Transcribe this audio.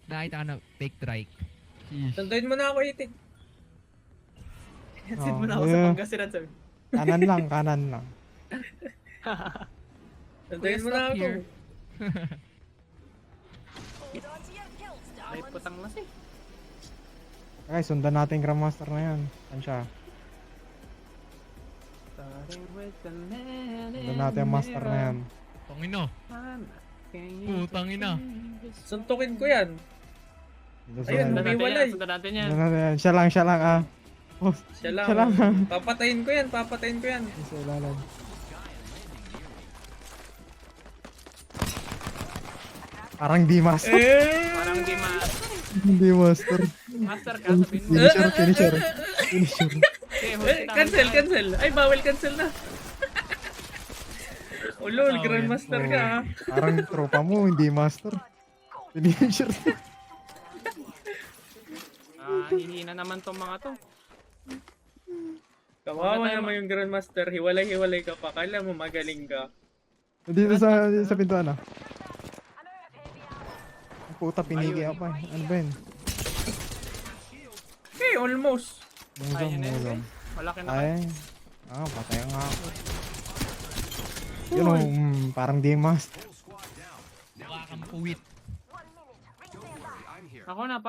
Nakita ka na fake trike. Sheesh. Sunduin mo na ako, itik. Send mo na ako sa yeah. Pangasinan, sabi. Kanan lang, kanan lang. Sunduin mo Stop na ako. here. Ay, putang mas eh. Okay, sundan natin yung Grandmaster na yan. Saan siya? Sundan natin yung master na yan. Tangina. Putang ina. Suntukin ko yan. Ayun, Sundan humiwalay. Sundan natin yan. natin yan. Siya lang ah. Oh, Siya lang. Siya lang. Papatayin ko yan, papatayin ko yan. sa ilalim. Parang di master. Parang di Hindi master. master ka, sabihin mo. Finisher. Okay, Cancel, cancel. Ay, bawal cancel na. Oh lol, Grandmaster ka ha. Parang tropa mo, hindi master. Finisher. Hihina naman tong mga to. Kawawa naman yung Grandmaster. Hiwalay-hiwalay ka pa. Kala mo magaling ka. Dito sa pintuan ah. Puta, pinigi ako pa. Ano ba yun? Okay, almost. Muzong, Ayun na yun, muzong. Malaki na. Ay. Patay nga ako. Yun parang di master. Mukha kang puwit. Ako na,